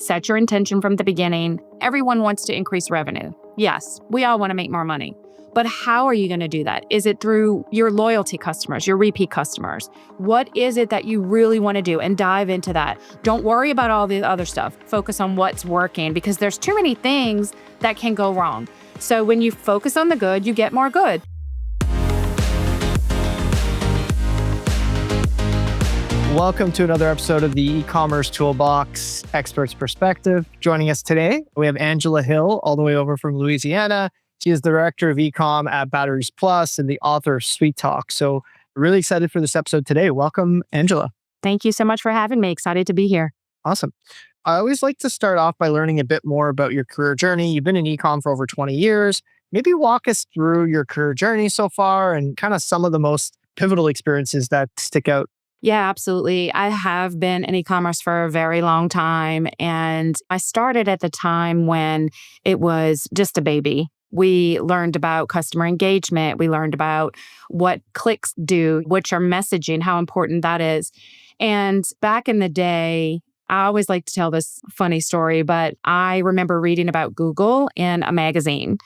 set your intention from the beginning. Everyone wants to increase revenue. Yes, we all want to make more money. But how are you going to do that? Is it through your loyalty customers, your repeat customers? What is it that you really want to do? And dive into that. Don't worry about all the other stuff. Focus on what's working because there's too many things that can go wrong. So when you focus on the good, you get more good. Welcome to another episode of the Ecommerce Toolbox Expert's Perspective. Joining us today, we have Angela Hill, all the way over from Louisiana. She is the Director of Ecom at Batteries Plus and the author of Sweet Talk. So really excited for this episode today. Welcome, Angela. Thank you so much for having me. Excited to be here. Awesome. I always like to start off by learning a bit more about your career journey. You've been in ecom for over 20 years. Maybe walk us through your career journey so far and kind of some of the most pivotal experiences that stick out. Yeah, absolutely. I have been in e-commerce for a very long time. And I started at the time when it was just a baby. We learned about customer engagement. We learned about what clicks do, which are messaging, how important that is. And back in the day, I always like to tell this funny story, but I remember reading about Google in a magazine.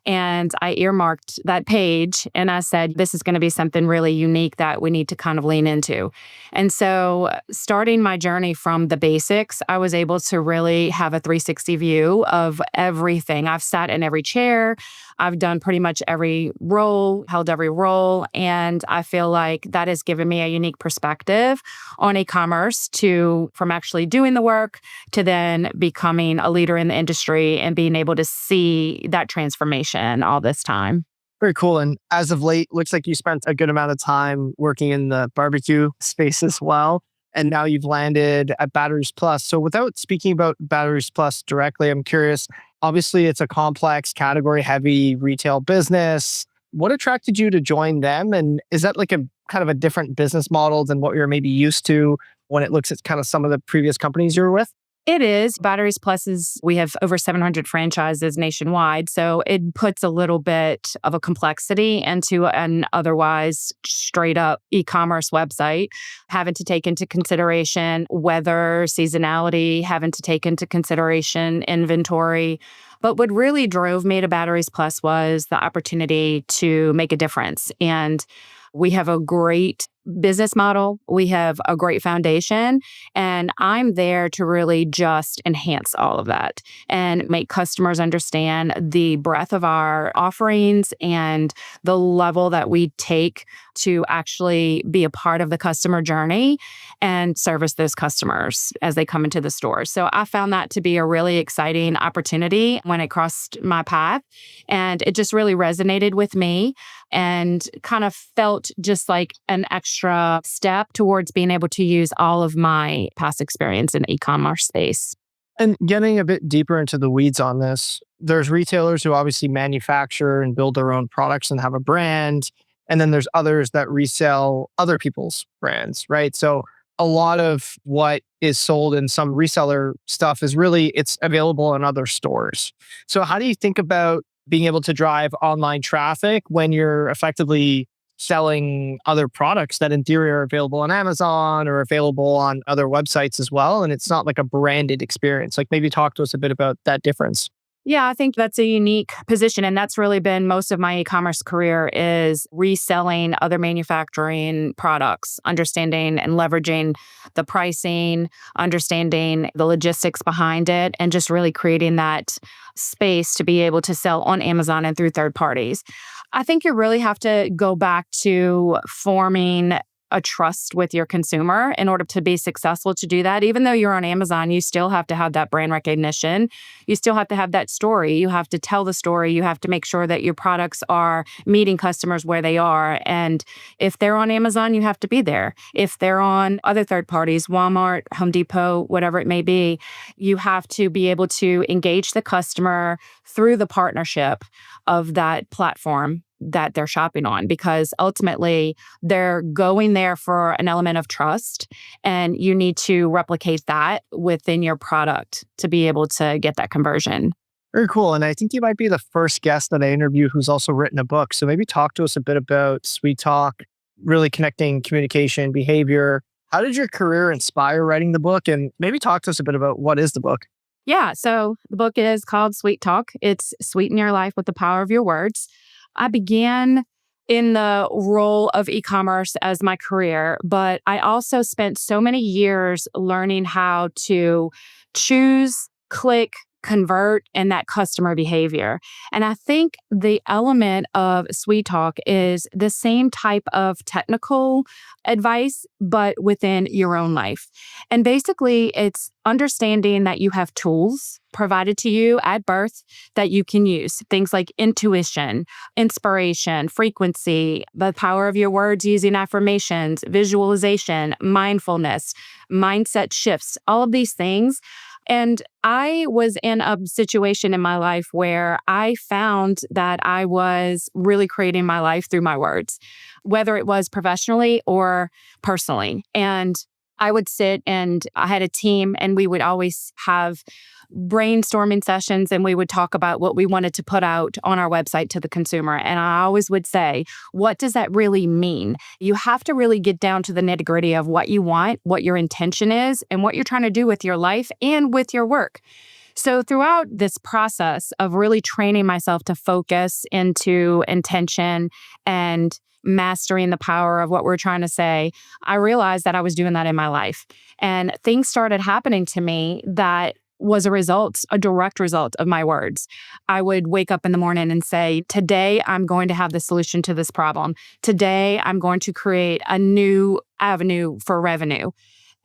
And I earmarked that page and I said, this is going to be something really unique that we need to kind of lean into. And so starting my journey from the basics, I was able to really have a 360 view of everything. I've sat in every chair. I've done pretty much every role, held every role. And I feel like that has given me a unique perspective on e-commerce from actually doing the work to then becoming a leader in the industry and being able to see that transformation all this time. Very cool. And as of late, looks like you spent a good amount of time working in the barbecue space as well. And now you've landed at Batteries Plus. So without speaking about Batteries Plus directly, I'm curious, obviously it's a complex category heavy retail business. What attracted you to join them? And is that like a kind of a different business model than what you're maybe used to when it looks at kind of some of the previous companies you were with? It is. Batteries Plus we have over 700 franchises nationwide. So it puts a little bit of a complexity into an otherwise straight up e-commerce website, having to take into consideration weather, seasonality, having to take into consideration inventory. But what really drove me to Batteries Plus was the opportunity to make a difference. And we have a great business model. We have a great foundation, and I'm there to really just enhance all of that and make customers understand the breadth of our offerings and the level that we take to actually be a part of the customer journey and service those customers as they come into the store. So I found that to be a really exciting opportunity when it crossed my path, and it just really resonated with me and kind of felt just like an extra step towards being able to use all of my past experience in e-commerce space. And getting a bit deeper into the weeds on this, there's retailers who obviously manufacture and build their own products and have a brand. And then there's others that resell other people's brands, right? So a lot of what is sold in some reseller stuff is really, it's available in other stores. So how do you think about being able to drive online traffic when you're effectively selling other products that in theory are available on Amazon or available on other websites as well? And it's not like a branded experience. Like maybe talk to us a bit about that difference. Yeah, I think that's a unique position. And that's really been most of my e-commerce career is reselling other manufacturing products, understanding and leveraging the pricing, understanding the logistics behind it, and just really creating that space to be able to sell on Amazon and through third parties. I think you really have to go back to forming a trust with your consumer in order to be successful to do that. Even though you're on Amazon, you still have to have that brand recognition. You still have to have that story. You have to tell the story. You have to make sure that your products are meeting customers where they are. And if they're on Amazon, you have to be there. If they're on other third parties, Walmart, Home Depot, whatever it may be, you have to be able to engage the customer through the partnership of that platform that they're shopping on, because ultimately they're going there for an element of trust, and you need to replicate that within your product to be able to get that conversion. Very cool. And I think you might be the first guest that I interview who's also written a book. So maybe talk to us a bit about Sweet Talk, really connecting communication, behavior. How did your career inspire writing the book? And maybe talk to us a bit about what is the book? Yeah. So the book is called Sweet Talk. It's Sweeten Your Life with the Power of Your Words. I began in the role of e-commerce as my career, but I also spent so many years learning how to choose, click, convert, and that customer behavior. And I think the element of Sweet Talk is the same type of technical advice, but within your own life. And basically, it's understanding that you have tools provided to you at birth that you can use. Things like intuition, inspiration, frequency, the power of your words using affirmations, visualization, mindfulness, mindset shifts, all of these things. And I was in a situation in my life where I found that I was really creating my life through my words, whether it was professionally or personally. And I would sit and I had a team and we would always have brainstorming sessions and we would talk about what we wanted to put out on our website to the consumer. And I always would say, what does that really mean? You have to really get down to the nitty gritty of what you want, what your intention is, and what you're trying to do with your life and with your work. So throughout this process of really training myself to focus into intention and mastering the power of what we're trying to say, I realized that I was doing that in my life. And things started happening to me that was a direct result of my words. I would wake up in the morning and say, today I'm going to have the solution to this problem. Today I'm going to create a new avenue for revenue.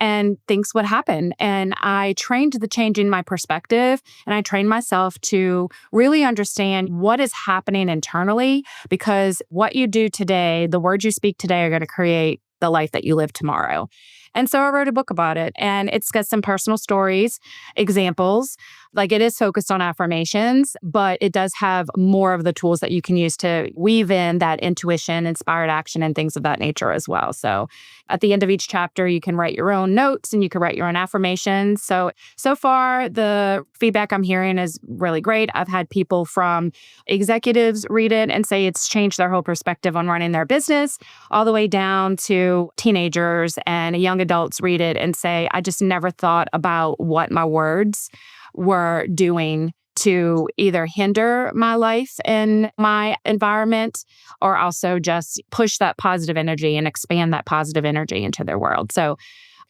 And things would happen. And I trained the change in my perspective and I trained myself to really understand what is happening internally, because what you do today, the words you speak today are going to create the life that you live tomorrow. And so I wrote a book about it, and it's got some personal stories, examples. Like, it is focused on affirmations, but it does have more of the tools that you can use to weave in that intuition, inspired action, and things of that nature as well. So at the end of each chapter, you can write your own notes and you can write your own affirmations. So far, the feedback I'm hearing is really great. I've had people from executives read it and say it's changed their whole perspective on running their business, all the way down to teenagers and young adults read it and say, I just never thought about what my words were doing to either hinder my life and my environment, or also just push that positive energy and expand that positive energy into their world. So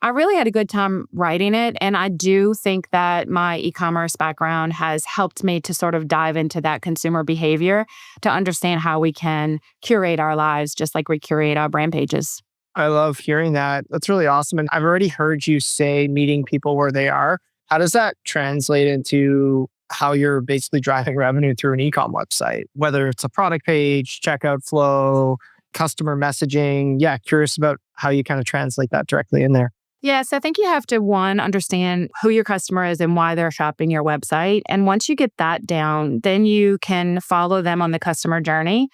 I really had a good time writing it. And I do think that my e-commerce background has helped me to sort of dive into that consumer behavior to understand how we can curate our lives just like we curate our brand pages. I love hearing that. That's really awesome. And I've already heard you say meeting people where they are. How does that translate into how you're basically driving revenue through an e-com website, whether it's a product page, checkout flow, customer messaging? Yeah, curious about how you kind of translate that directly in there. Yes, I think you have to, one, understand who your customer is and why they're shopping your website. And once you get that down, then you can follow them on the customer journey.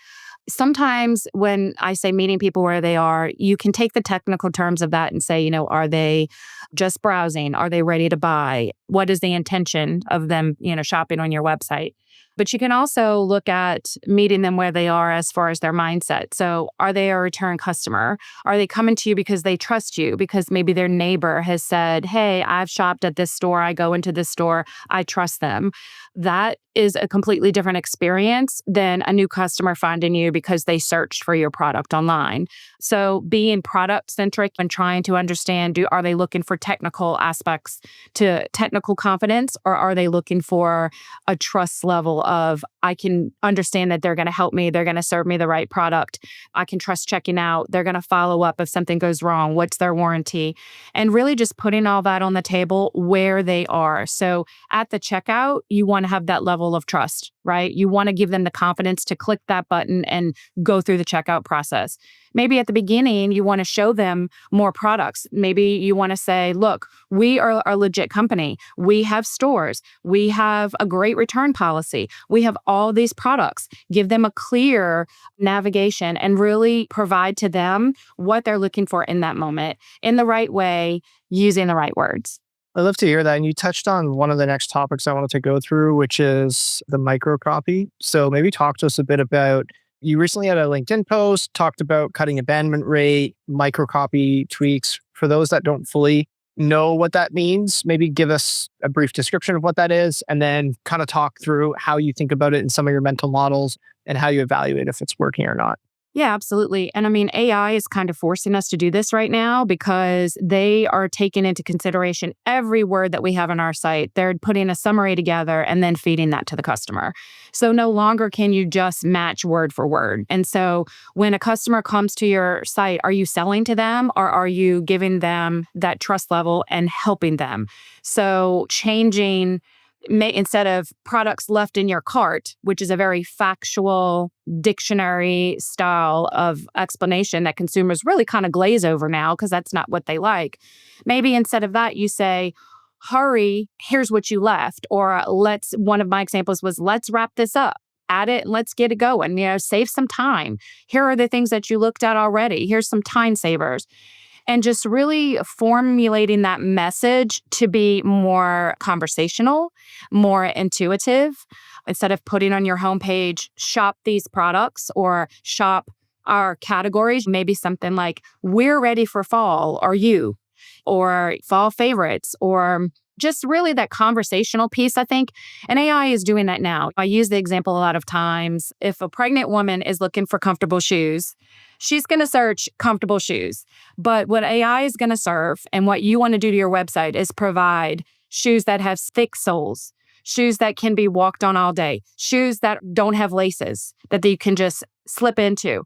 Sometimes when I say meeting people where they are, you can take the technical terms of that and say, are they just browsing? Are they ready to buy? What is the intention of them, shopping on your website? But you can also look at meeting them where they are as far as their mindset. So are they a return customer? Are they coming to you because they trust you? Because maybe their neighbor has said, hey, I've shopped at this store. I go into this store. I trust them. That is a completely different experience than a new customer finding you because they searched for your product online. So being product centric and trying to understand, are they looking for technical aspects to technical confidence, or are they looking for a trust level of, I can understand that they're going to help me, they're going to serve me the right product, I can trust checking out, they're going to follow up if something goes wrong, what's their warranty, and really just putting all that on the table where they are. So at the checkout, you want to have that level of trust, right? You want to give them the confidence to click that button and go through the checkout process. Maybe at the beginning, you want to show them more products. Maybe you want to say, look, we are a legit company. We have stores. We have a great return policy. We have all these products. Give them a clear navigation and really provide to them what they're looking for in that moment in the right way, using the right words. I'd love to hear that. And you touched on one of the next topics I wanted to go through, which is the microcopy. So maybe talk to us a bit about, you recently had a LinkedIn post, talked about cutting abandonment rate, microcopy tweaks. For those that don't fully know what that means, maybe give us a brief description of what that is, and then kind of talk through how you think about it in some of your mental models and how you evaluate if it's working or not. Yeah, absolutely. And I mean, AI is kind of forcing us to do this right now because they are taking into consideration every word that we have on our site. They're putting a summary together and then feeding that to the customer. So no longer can you just match word for word. And so when a customer comes to your site, are you selling to them or are you giving them that trust level and helping them? So changing instead of products left in your cart, which is a very factual dictionary style of explanation that consumers really kind of glaze over now because that's not what they like. Maybe instead of that, you say, hurry, here's what you left. Or one of my examples was, let's wrap this up. Add it and let's get it going. Save some time. Here are the things that you looked at already. Here's some time savers. And just really formulating that message to be more conversational, more intuitive. Instead of putting on your homepage, shop these products or shop our categories, maybe something like, we're ready for fall, are you? Or fall favorites, or just really that conversational piece, I think. And AI is doing that now. I use the example a lot of times. If a pregnant woman is looking for comfortable shoes, she's going to search comfortable shoes. But what AI is going to serve and what you want to do to your website is provide shoes that have thick soles, shoes that can be walked on all day, shoes that don't have laces that you can just slip into.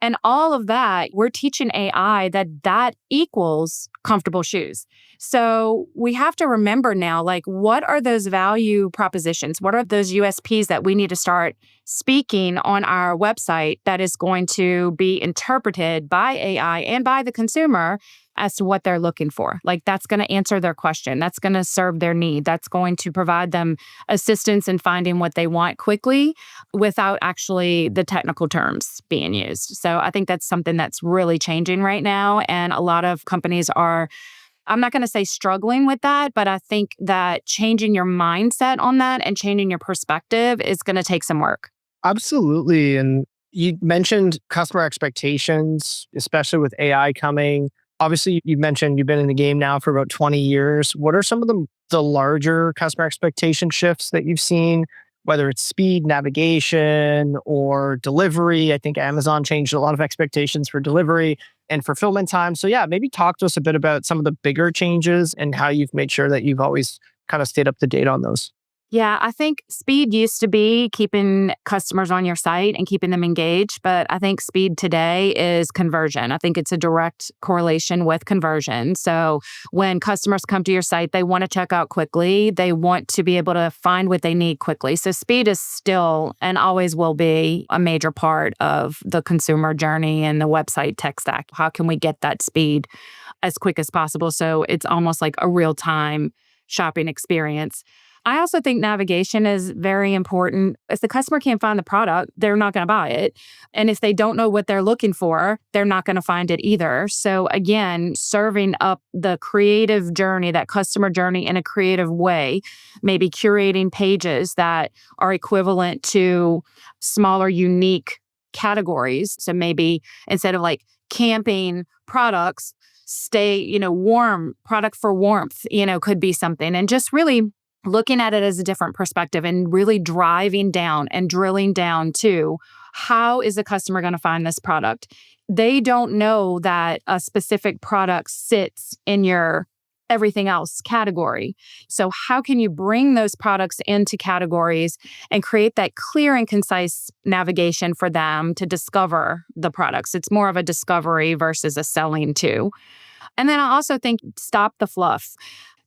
And all of that, we're teaching AI that equals comfortable shoes. So we have to remember now, like, what are those value propositions? What are those USPs that we need to start speaking on our website that is going to be interpreted by AI and by the consumer as to what they're looking for? Like, that's going to answer their question. That's going to serve their need. That's going to provide them assistance in finding what they want quickly without actually the technical terms being used. So I think that's something that's really changing right now. And a lot of companies are, I'm not going to say struggling with that, but I think that changing your mindset on that and changing your perspective is going to take some work. Absolutely. And you mentioned customer expectations, especially with AI coming. Obviously, you mentioned you've been in the game now for about 20 years. What are some of the larger customer expectation shifts that you've seen, whether it's speed, navigation, or delivery? I think Amazon changed a lot of expectations for delivery and fulfillment time. So yeah, maybe talk to us a bit about some of the bigger changes and how you've made sure that you've always kind of stayed up to date on those. Yeah, I think speed used to be keeping customers on your site and keeping them engaged, but I think speed today is conversion. I think it's a direct correlation with conversion. So when customers come to your site, they want to check out quickly. They want to be able to find what they need quickly. So speed is still and always will be a major part of the consumer journey and the website tech stack. How can we get that speed as quick as possible so it's almost like a real-time shopping experience? I also think navigation is very important. If the customer can't find the product, they're not going to buy it. And if they don't know what they're looking for, they're not going to find it either. So again, serving up the creative journey, that customer journey in a creative way, maybe curating pages that are equivalent to smaller, unique categories. So maybe instead of like camping products, stay, warm, product for warmth, could be something. And just really looking at it as a different perspective and really driving down and drilling down to how is the customer going to find this product? They don't know that a specific product sits in your everything else category. So how can you bring those products into categories and create that clear and concise navigation for them to discover the products? It's more of a discovery versus a selling too. And then I also think stop the fluff.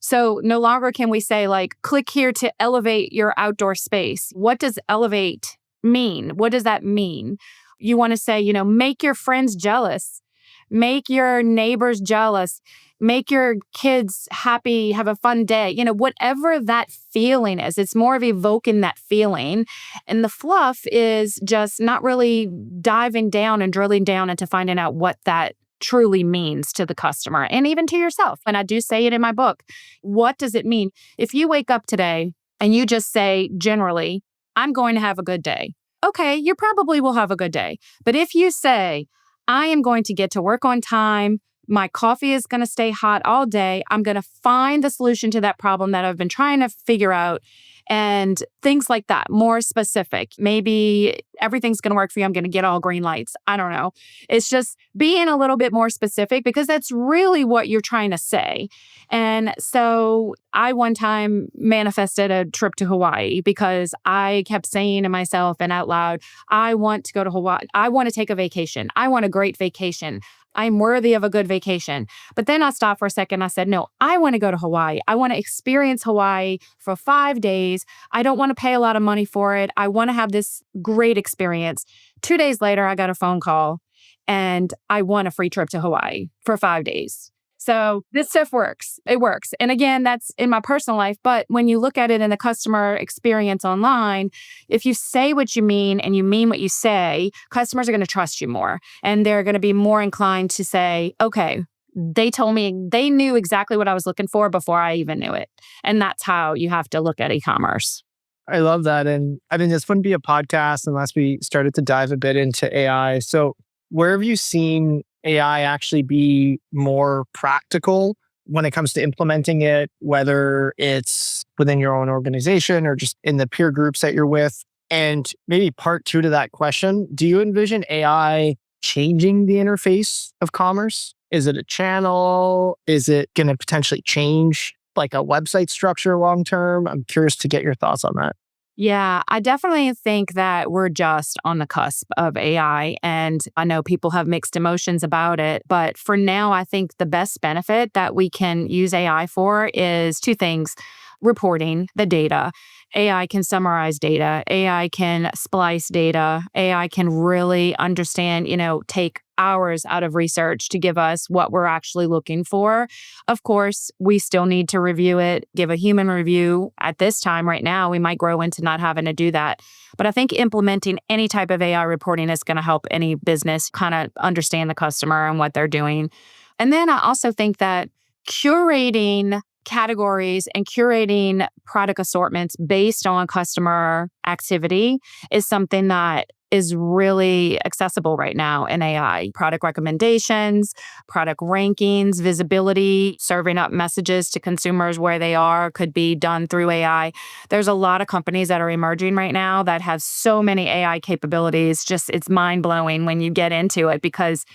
So no longer can we say like, click here to elevate your outdoor space. What does elevate mean? What does that mean? You want to say, make your friends jealous, make your neighbors jealous, make your kids happy, have a fun day. Whatever that feeling is, it's more of evoking that feeling. And the fluff is just not really diving down and drilling down into finding out what that truly means to the customer and even to yourself. And I do say it in my book. What does it mean? If you wake up today and you just say generally, I'm going to have a good day. Okay, you probably will have a good day. But if you say, I am going to get to work on time, My coffee is going to stay hot all day. I'm going to find the solution to that problem that I've been trying to figure out, and things like that, more specific. Maybe everything's going to work for you. I'm going to get all green lights. I don't know. It's just being a little bit more specific because that's really what you're trying to say. And so I one time manifested a trip to Hawaii because I kept saying to myself and out loud, I want to go to Hawaii. I want to take a vacation. I want a great vacation. I'm worthy of a good vacation. But then I stopped for a second. I said, no, I want to go to Hawaii. I want to experience Hawaii for 5 days. I don't want to pay a lot of money for it. I want to have this great experience. 2 days later, I got a phone call and I won a free trip to Hawaii for 5 days. So this stuff works. It works. And again, that's in my personal life. But when you look at it in the customer experience online, if you say what you mean and you mean what you say, customers are going to trust you more. And they're going to be more inclined to say, okay, they told me they knew exactly what I was looking for before I even knew it. And that's how you have to look at e-commerce. I love that. And I mean, this wouldn't be a podcast unless we started to dive a bit into AI. So where have you seen AI actually be more practical when it comes to implementing it, whether it's within your own organization or just in the peer groups that you're with? And maybe part two to that question, do you envision AI changing the interface of commerce? Is it a channel? Is it going to potentially change like a website structure long term? I'm curious to get your thoughts on that. Yeah, I definitely think that we're just on the cusp of AI. And I know people have mixed emotions about it. But for now, I think the best benefit that we can use AI for is two things: reporting the data. AI can summarize data. AI can splice data. AI can really understand, take hours out of research to give us what we're actually looking for. Of course, we still need to review it, give a human review. At this time right now, we might grow into not having to do that. But I think implementing any type of AI reporting is going to help any business kind of understand the customer and what they're doing. And then I also think that curating categories and curating product assortments based on customer activity is something that is really accessible right now in AI. Product recommendations, product rankings, visibility, serving up messages to consumers where they are could be done through AI. There's a lot of companies that are emerging right now that have so many AI capabilities. Just it's mind-blowing when you get into it because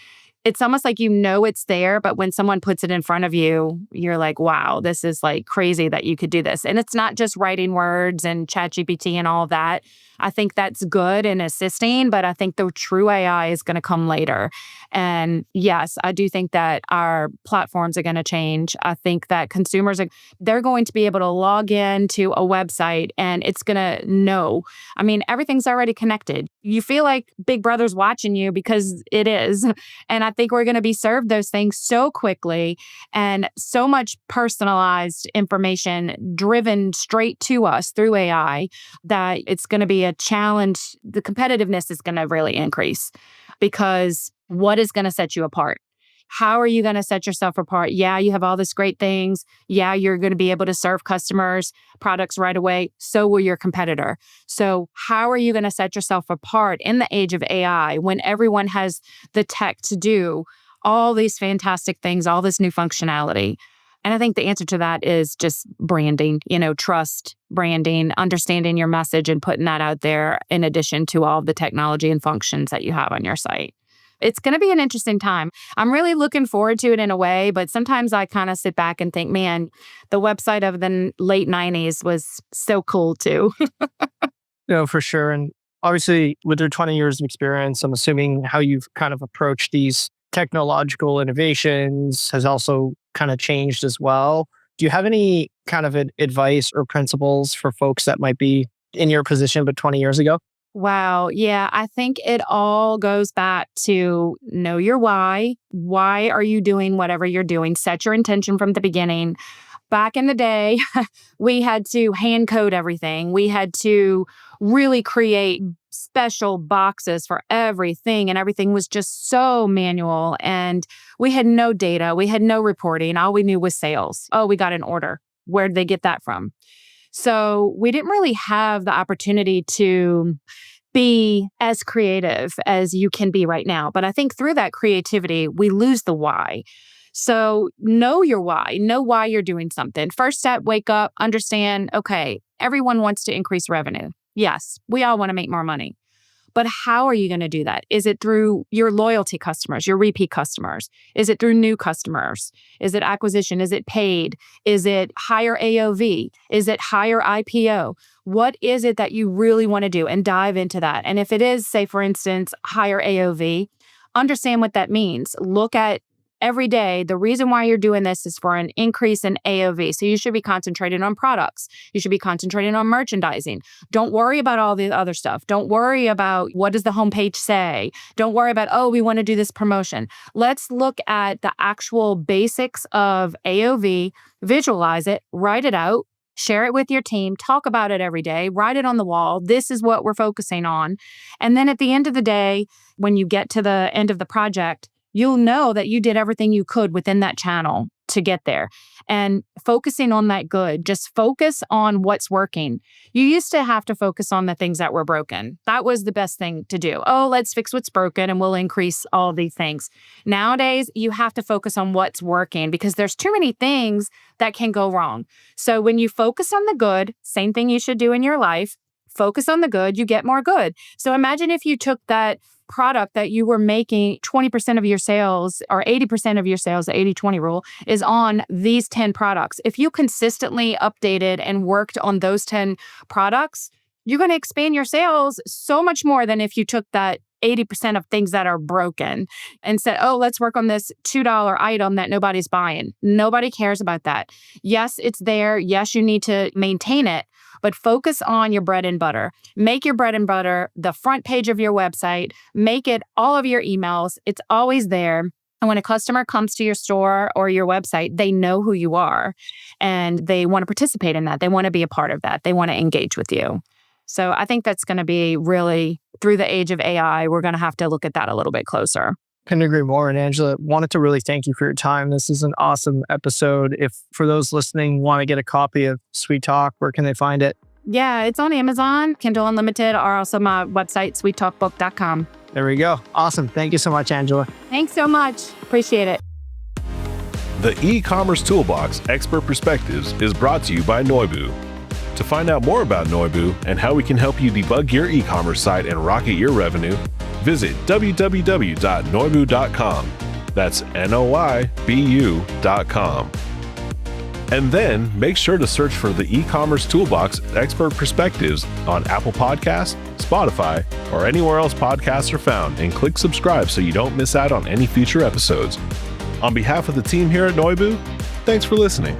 it's almost like it's there, but when someone puts it in front of you, you're like, wow, this is like crazy that you could do this. And it's not just writing words and ChatGPT and all of that. I think that's good in assisting, but I think the true AI is going to come later. And yes, I do think that our platforms are going to change. I think that they're going to be able to log in to a website and it's going to know. I mean, everything's already connected. You feel like Big Brother's watching you because it is. And I think we're going to be served those things so quickly and so much personalized information driven straight to us through AI that it's going to be a challenge. The competitiveness is going to really increase because what is going to set you apart? How are you going to set yourself apart? Yeah, you have all these great things. Yeah, you're going to be able to serve customers products right away. So will your competitor. So how are you going to set yourself apart in the age of AI when everyone has the tech to do all these fantastic things, all this new functionality? And I think the answer to that is just branding, trust, branding, understanding your message and putting that out there in addition to all of the technology and functions that you have on your site. It's going to be an interesting time. I'm really looking forward to it in a way, but sometimes I kind of sit back and think, man, the website of the late 90s was so cool too. No, for sure. And obviously, with your 20 years of experience, I'm assuming how you've kind of approached these technological innovations has also kind of changed as well. Do you have any kind of advice or principles for folks that might be in your position but 20 years ago? Wow. Yeah. I think it all goes back to know your why. Why are you doing whatever you're doing? Set your intention from the beginning. Back in the day, we had to hand code everything. We had to really create special boxes for everything, and everything was just so manual. And we had no data. We had no reporting. All we knew was sales. Oh, we got an order. Where did they get that from? So we didn't really have the opportunity to be as creative as you can be right now. But I think through that creativity, we lose the why. So know your why, know why you're doing something. First step, wake up, understand, okay, everyone wants to increase revenue. Yes, we all want to make more money. But how are you going to do that? Is it through your loyalty customers, your repeat customers? Is it through new customers? Is it acquisition? Is it paid? Is it higher AOV? Is it higher IPO? What is it that you really want to do? And dive into that. And if it is, say, for instance, higher AOV, understand what that means. Look at every day, the reason why you're doing this is for an increase in AOV. So you should be concentrating on products. You should be concentrating on merchandising. Don't worry about all the other stuff. Don't worry about what does the homepage say. Don't worry about, oh, we want to do this promotion. Let's look at the actual basics of AOV, visualize it, write it out, share it with your team, talk about it every day, write it on the wall. This is what we're focusing on. And then at the end of the day, when you get to the end of the project, you'll know that you did everything you could within that channel to get there. And focusing on that good, just focus on what's working. You used to have to focus on the things that were broken. That was the best thing to do. Oh, let's fix what's broken and we'll increase all these things. Nowadays, you have to focus on what's working because there's too many things that can go wrong. So when you focus on the good, same thing you should do in your life, focus on the good, you get more good. So imagine if you took that product that you were making 20% of your sales or 80% of your sales, the 80-20 rule, is on these 10 products. If you consistently updated and worked on those 10 products, you're going to expand your sales so much more than if you took that 80% of things that are broken and said, oh, let's work on this $2 item that nobody's buying. Nobody cares about that. Yes, it's there. Yes, you need to maintain it, but focus on your bread and butter. Make your bread and butter the front page of your website. Make it all of your emails. It's always there. And when a customer comes to your store or your website, they know who you are and they want to participate in that. They want to be a part of that. They want to engage with you. So I think that's going to be really, through the age of AI, we're going to have to look at that a little bit closer. Couldn't agree more. And Angela, wanted to really thank you for your time. This is an awesome episode. If for those listening want to get a copy of Sweet Talk, where can they find it? Yeah, it's on Amazon, Kindle Unlimited, or also my website, sweettalkbook.com. There we go. Awesome. Thank you so much, Angela. Thanks so much. Appreciate it. The E-commerce Toolbox Expert Perspectives is brought to you by Noivo. To find out more about Noivo and how we can help you debug your e-commerce site and rocket your revenue, visit www.noivo.com. That's Noibu.com. And then make sure to search for the E-commerce Toolbox Expert Perspectives on Apple Podcasts, Spotify, or anywhere else podcasts are found, and click subscribe so you don't miss out on any future episodes. On behalf of the team here at Noivo, thanks for listening.